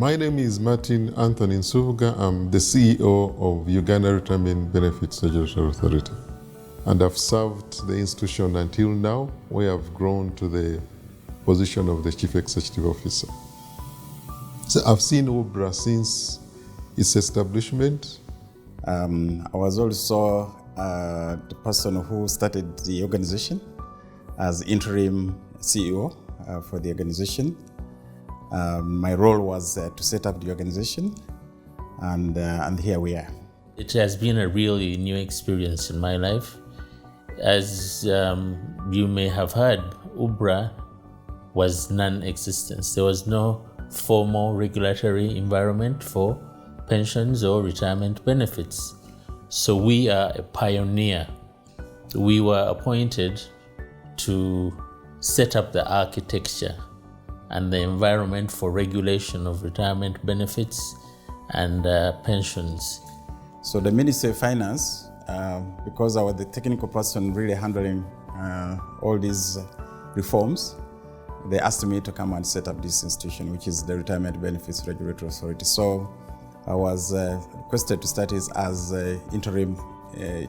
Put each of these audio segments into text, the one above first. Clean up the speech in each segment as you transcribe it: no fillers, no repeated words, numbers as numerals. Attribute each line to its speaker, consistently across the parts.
Speaker 1: My name is Martin Anthony Nsubuga. I'm the CEO of Uganda Retirement Benefits Regulatory Authority. And I've served the institution until now, where I've grown to the position of the Chief Executive Officer. So I've seen URBRA since its establishment.
Speaker 2: I was also the person who started the organization as interim CEO for the organization. My role was to set up the organization, and here we are.
Speaker 3: It has been a really new experience in my life. As you may have heard, URBRA was non-existent. There was no formal regulatory environment for pensions or retirement benefits. So we are a pioneer. We were appointed to set up the architecture and the environment for regulation of retirement benefits and pensions.
Speaker 2: So the Ministry of Finance, because I was the technical person really handling all these reforms, they asked me to come and set up this institution, which is the Retirement Benefits Regulatory Authority. So I was requested to start as interim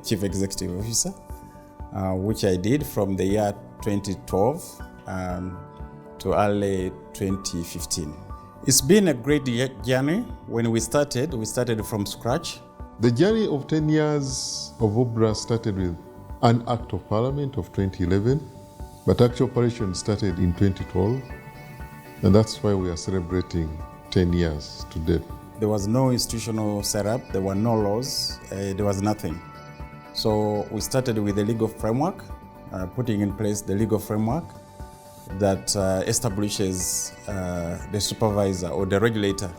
Speaker 2: Chief Executive Officer, which I did from the year 2012 to early 2015. It's been a great journey. When we started from scratch.
Speaker 1: The journey of 10 years of URBRA started with an Act of Parliament of 2011, but actual operation started in 2012, and that's why we are celebrating 10 years today.
Speaker 2: There was no institutional setup, there were no laws, there was nothing. So we started with the legal framework, putting in place the legal framework that establishes the supervisor or the regulator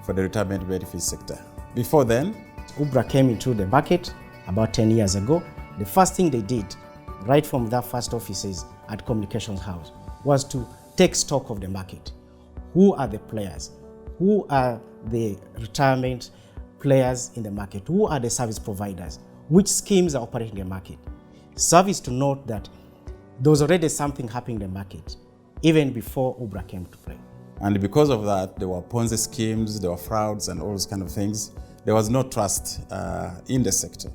Speaker 2: for the retirement benefits sector. Before then,
Speaker 4: URBRA came into the market about 10 years ago. The first thing they did, right from their first offices at Communications House, was to take stock of the market. Who are the players? Who are the retirement players in the market? Who are the service providers? Which schemes are operating in the market? Service to note that there was already something happening in the market, even before URBRA came to play.
Speaker 2: And because of that, there were Ponzi schemes, there were frauds and all those kind of things. There was no trust in the sector.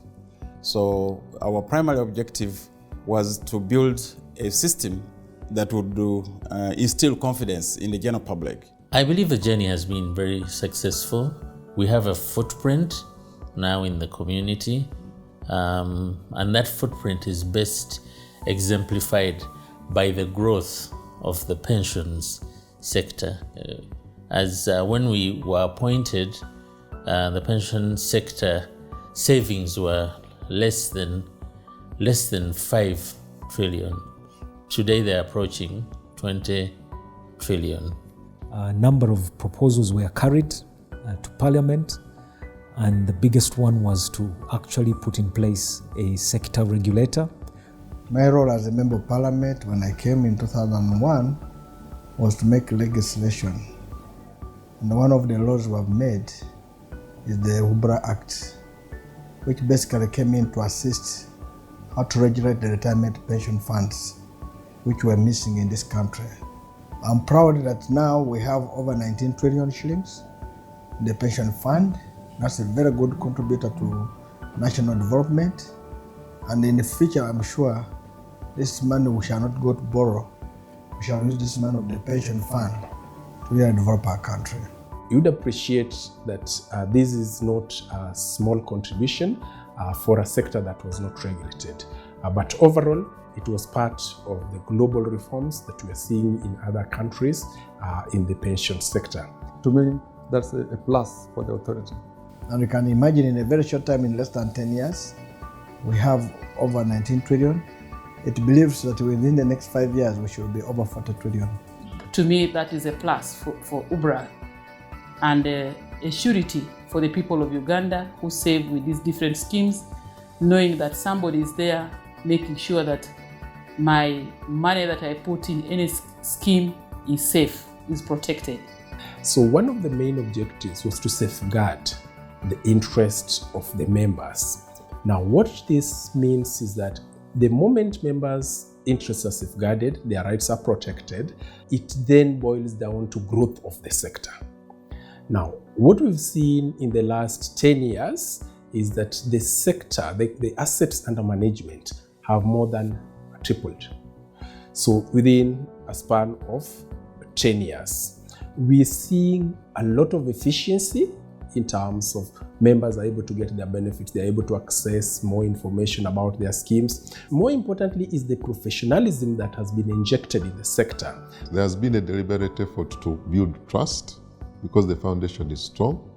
Speaker 2: So our primary objective was to build a system that would instill confidence in the general public.
Speaker 3: I believe the journey has been very successful. We have a footprint now in the community, and that footprint is best exemplified by the growth of the pensions sector. When we were appointed, the pension sector savings were less than 5 trillion. Today they're approaching 20 trillion.
Speaker 5: A number of proposals were carried to Parliament, and the biggest one was to actually put in place a sector regulator.
Speaker 6: My role as a Member of Parliament when I came in 2001 was to make legislation. And one of the laws we have made is the URBRA Act, which basically came in to assist how to regulate the retirement pension funds, which were missing in this country. I'm proud that now we have over 19 trillion shillings in the pension fund. That's a very good contributor to national development. And in the future, I'm sure this money we shall not go to borrow. We shall use this money of the pension fund to really develop our country.
Speaker 7: You'd appreciate that this is not a small contribution for a sector that was not regulated. But overall, it was part of the global reforms that we are seeing in other countries in the pension sector.
Speaker 8: To me, that's a plus for the authority.
Speaker 6: And you can imagine in a very short time, in less than 10 years, we have over 19 trillion. It believes that within the next 5 years, we should be over 40 trillion.
Speaker 9: To me, that is a plus for URBRA and a surety for the people of Uganda who save with these different schemes, knowing that somebody is there making sure that my money that I put in any scheme is safe, is protected.
Speaker 7: So one of the main objectives was to safeguard the interests of the members. Now, what this means is that the moment members' interests are safeguarded, their rights are protected, it then boils down to growth of the sector. Now, what we've seen in the last 10 years is that the sector, the assets under management have more than tripled. So within a span of 10 years, we're seeing a lot of efficiency in terms of members are able to get their benefits, they're able to access more information about their schemes. More importantly is the professionalism that has been injected in the sector.
Speaker 1: There has been a deliberate effort to build trust because the foundation is strong,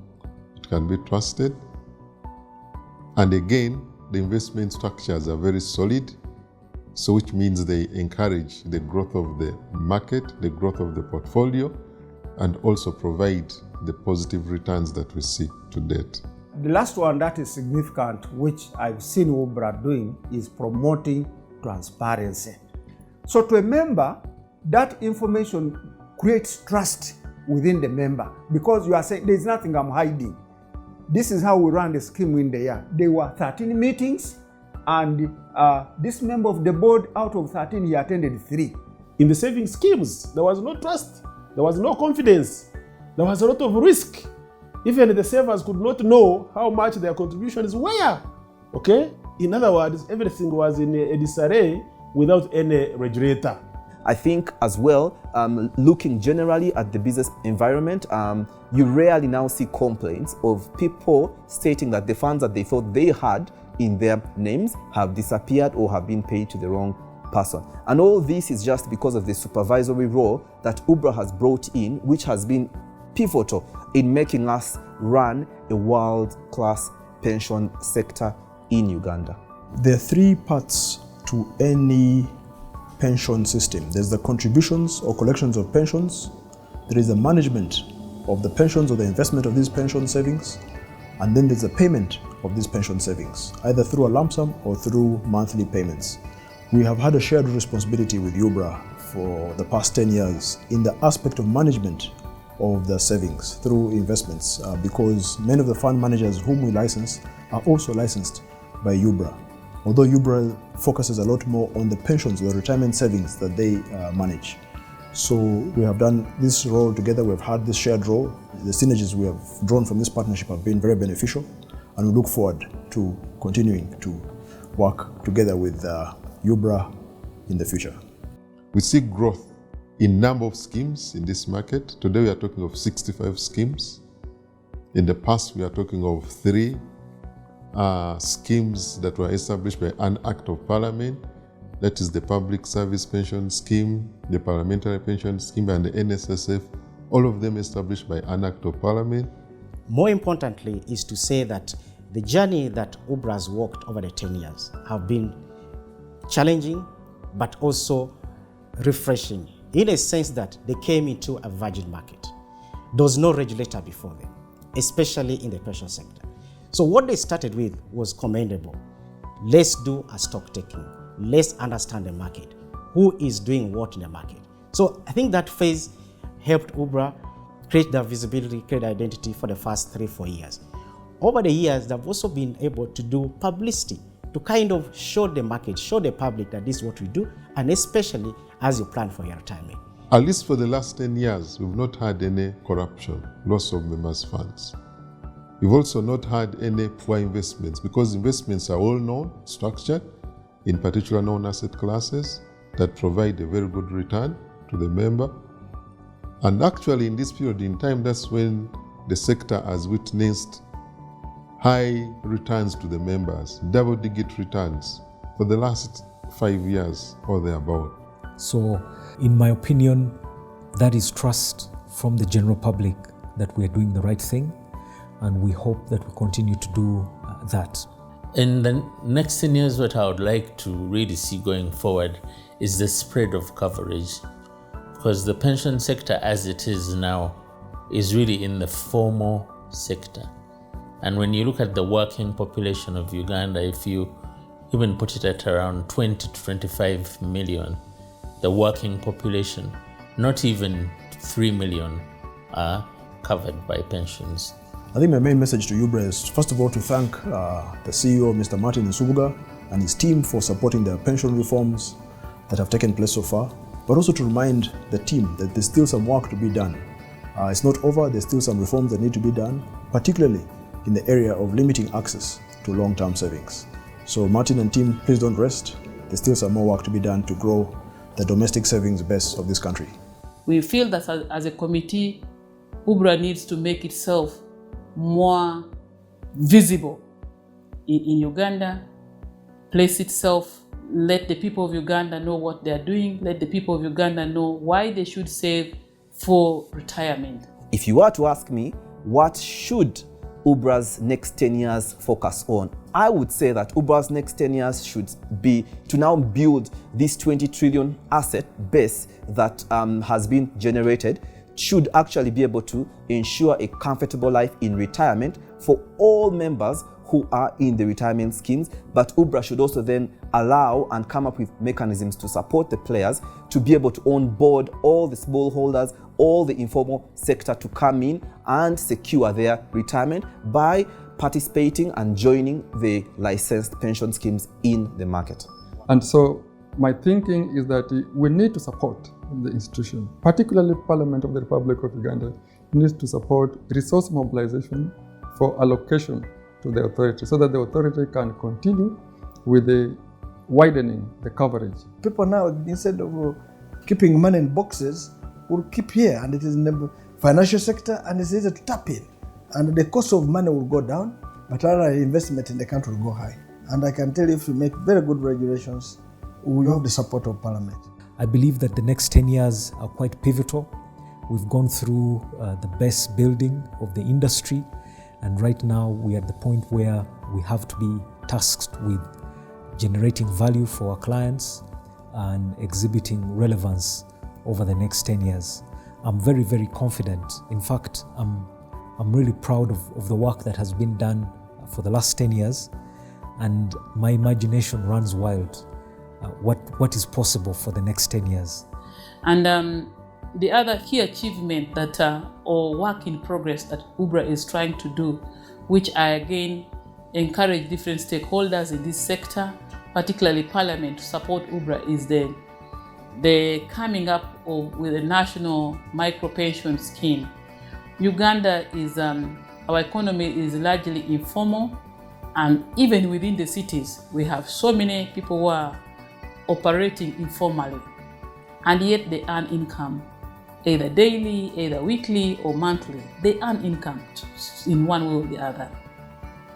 Speaker 1: it can be trusted. And again, the investment structures are very solid, so which means they encourage the growth of the market, the growth of the portfolio, and also provide the positive returns that we see to date.
Speaker 10: The last one that is significant, which I've seen URBRA doing, is promoting transparency. So to a member, that information creates trust within the member because you are saying, there's nothing I'm hiding. This is how we run the scheme in the year. There were 13 meetings, and this member of the board, out of 13, he attended 3.
Speaker 11: In the saving schemes, there was no trust, there was no confidence, there was a lot of risk. Even the savers could not know how much their contributions were. Okay? In other words, everything was in a disarray without any regulator.
Speaker 12: I think as well, looking generally at the business environment, you rarely now see complaints of people stating that the funds that they thought they had in their names have disappeared or have been paid to the wrong person. And all this is just because of the supervisory role that URBRA has brought in, which has been pivotal in making us run a world-class pension sector in Uganda.
Speaker 13: There are 3 parts to any pension system. There's the contributions or collections of pensions, there is the management of the pensions or the investment of these pension savings, and then there's the payment of these pension savings, either through a lump sum or through monthly payments. We have had a shared responsibility with URBRA for the past 10 years in the aspect of management of the savings through investments because many of the fund managers whom we license are also licensed by URBRA. Although URBRA focuses a lot more on the pensions, the retirement savings that they manage. So we have done this role together, we've had this shared role. The synergies we have drawn from this partnership have been very beneficial, and we look forward to continuing to work together with URBRA in the future.
Speaker 1: We see growth in number of schemes in this market. Today we are talking of 65 schemes. In the past we are talking of 3 schemes that were established by an Act of Parliament. That is the Public Service Pension Scheme, the Parliamentary Pension Scheme, and the NSSF, all of them established by an Act of Parliament.
Speaker 4: More importantly is to say that the journey that URBRA has walked over the 10 years have been challenging, but also refreshing, in a sense that they came into a virgin market. There was no regulator before them, especially in the pension sector. So what they started with was commendable. Let's do a stock taking. Let's understand the market. Who is doing what in the market? So I think that phase helped URBRA create the visibility, create identity for the first 3-4 years. Over the years, they've also been able to do publicity to kind of show the market, show the public that this is what we do, and especially as you plan for your retirement.
Speaker 1: At least for the last 10 years, we've not had any corruption, loss of members' funds. We've also not had any poor investments because investments are all known, structured, in particular known asset classes that provide a very good return to the member. And actually in this period in time, that's when the sector has witnessed high returns to the members, double-digit returns for the last 5 years or thereabout.
Speaker 5: So, in my opinion, that is trust from the general public that we are doing the right thing, and we hope that we continue to do that.
Speaker 3: In the next 10 years, what I would like to really see going forward is the spread of coverage, because the pension sector as it is now is really in the formal sector. And when you look at the working population of Uganda, if you even put it at around 20 to 25 million, the working population, not even 3 million are covered by pensions.
Speaker 13: I think my main message to URBRA is, first of all, to thank the CEO, Mr. Martin Nsubuga, and his team for supporting the pension reforms that have taken place so far, but also to remind the team that there's still some work to be done It's not over. There's still some reforms that need to be done, particularly in the area of limiting access to long-term savings. So Martin and team, please don't rest. There's still some more work to be done to grow the domestic savings base of this country.
Speaker 9: We feel that as a committee, URBRA needs to make itself more visible in Uganda, place itself, let the people of Uganda know what they are doing, let the people of Uganda know why they should save for retirement.
Speaker 12: If you were to ask me, what should URBRA's next 10 years focus on? I would say that URBRA's next 10 years should be to now build this 20 trillion asset base that has been generated, should actually be able to ensure a comfortable life in retirement for all members who are in the retirement schemes. But URBRA should also then allow and come up with mechanisms to support the players to be able to onboard all the smallholders, all the informal sector to come in and secure their retirement by participating and joining the licensed pension schemes in the market.
Speaker 8: And so my thinking is that we need to support the institution, particularly Parliament of the Republic of Uganda, needs to support resource mobilization for allocation to the authority so that the authority can continue with the widening the coverage.
Speaker 6: People now, instead of keeping money in boxes, will keep here, and it is in the financial sector, and it's easy to tap in. And the cost of money will go down, but our investment in the country will go high. And I can tell you, if we make very good regulations, we will have the support of Parliament.
Speaker 5: I believe that the next 10 years are quite pivotal. We've gone through the best building of the industry, and right now we are at the point where we have to be tasked with generating value for our clients and exhibiting relevance over the next 10 years. I'm very, very confident. In fact, I'm really proud of the work that has been done for the last 10 years, and my imagination runs wild. What is possible for the next 10 years?
Speaker 9: And the other key achievement that or work in progress that URBRA is trying to do, which I again encourage different stakeholders in this sector, particularly Parliament, to support URBRA, is the coming up with a national micro pension scheme. Uganda is, our economy is largely informal, and even within the cities, we have so many people who are operating informally, and yet they earn income, either daily, either weekly or monthly. They earn income in one way or the other.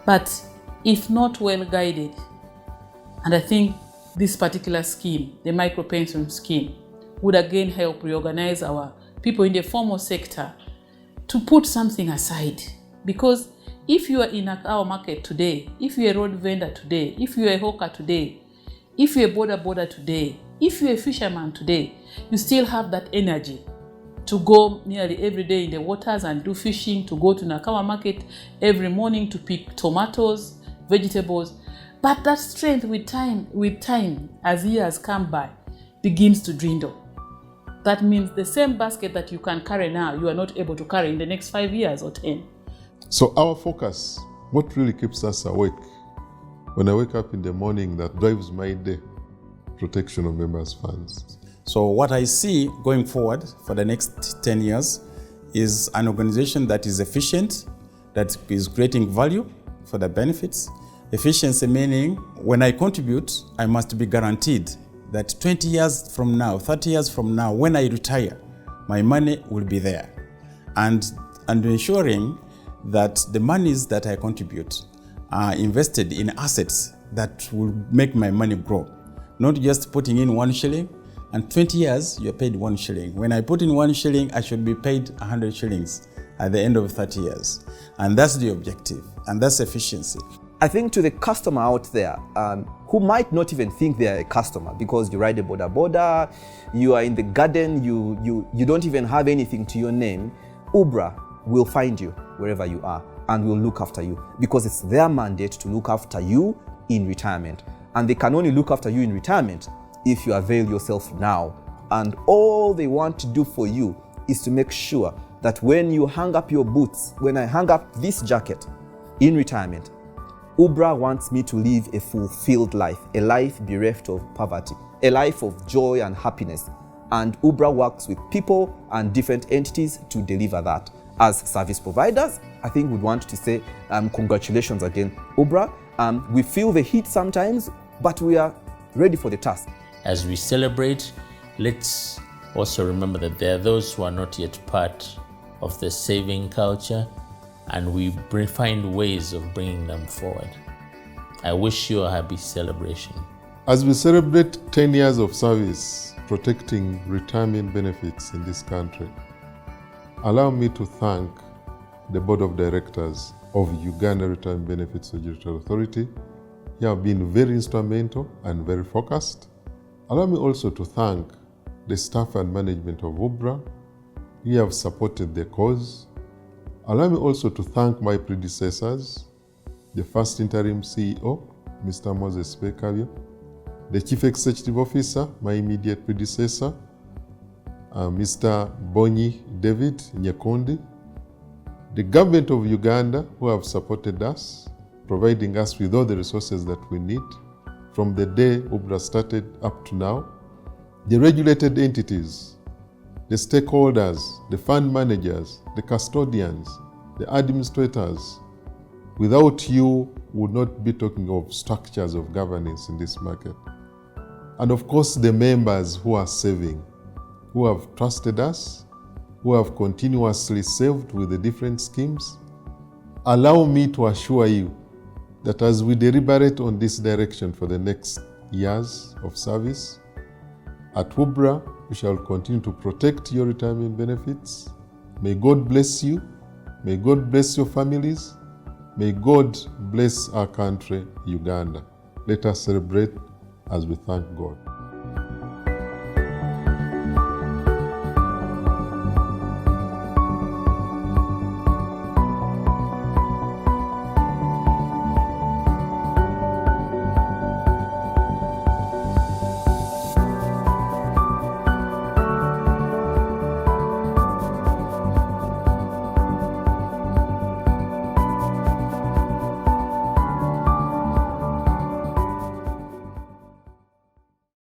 Speaker 9: But if not well guided, and I think this particular scheme, the micro pension scheme, would again help reorganize our people in the formal sector to put something aside. Because if you are in our market today, if you're a road vendor today, if you're a hawker today, if you're a border today, if you're a fisherman today, you still have that energy to go nearly every day in the waters and do fishing, to go to Nakama market every morning to pick tomatoes, vegetables. But that strength with time, as years come by, begins to dwindle. That means the same basket that you can carry now, you are not able to carry in the next 5 years or 10.
Speaker 1: So our focus, what really keeps us awake when I wake up in the morning, that drives my day, protection of members' funds.
Speaker 2: So what I see going forward for the next 10 years is an organization that is efficient, that is creating value for the benefits. Efficiency meaning when I contribute, I must be guaranteed that 20 years from now, 30 years from now, when I retire, my money will be there. And ensuring that the monies that I contribute are invested in assets that will make my money grow. Not just putting in 1 shilling, and 20 years you're paid 1 shilling. When I put in 1 shilling, I should be paid 100 shillings at the end of 30 years. And that's the objective, and that's efficiency.
Speaker 12: I think to the customer out there who might not even think they are a customer because you ride a border, you are in the garden, you don't even have anything to your name, URBRA will find you wherever you are and will look after you because it's their mandate to look after you in retirement. And they can only look after you in retirement if you avail yourself now. And all they want to do for you is to make sure that when you hang up your boots, when I hang up this jacket in retirement, URBRA wants me to live a fulfilled life, a life bereft of poverty, a life of joy and happiness. and URBRA works with people and different entities to deliver that. As service providers, I think we'd want to say congratulations again, URBRA. We feel the heat sometimes, but we are ready for the task.
Speaker 3: As we celebrate, let's also remember that there are those who are not yet part of the saving culture, and we find ways of bringing them forward. I wish you a happy celebration.
Speaker 1: As we celebrate 10 years of service protecting retirement benefits in this country, allow me to thank the Board of Directors of Uganda Retirement Benefits Regulatory Authority. You have been very instrumental and very focused. Allow me also to thank the staff and management of URBRA. You have supported the cause. Allow me also to thank my predecessors, the first interim CEO, Mr. Moses Bekavyo, the Chief Executive Officer, my immediate predecessor, Mr. Bonyi David Nyakundi, the government of Uganda who have supported us, providing us with all the resources that we need from the day URBRA started up to now, the regulated entities, the stakeholders, the fund managers, the custodians, the administrators. Without you, we would not be talking of structures of governance in this market. And of course, the members who are saving, who have trusted us, who have continuously saved with the different schemes. Allow me to assure you that as we deliberate on this direction for the next years of service, at URBRA, we shall continue to protect your retirement benefits. May God bless you. May God bless your families. May God bless our country, Uganda. Let us celebrate as we thank God.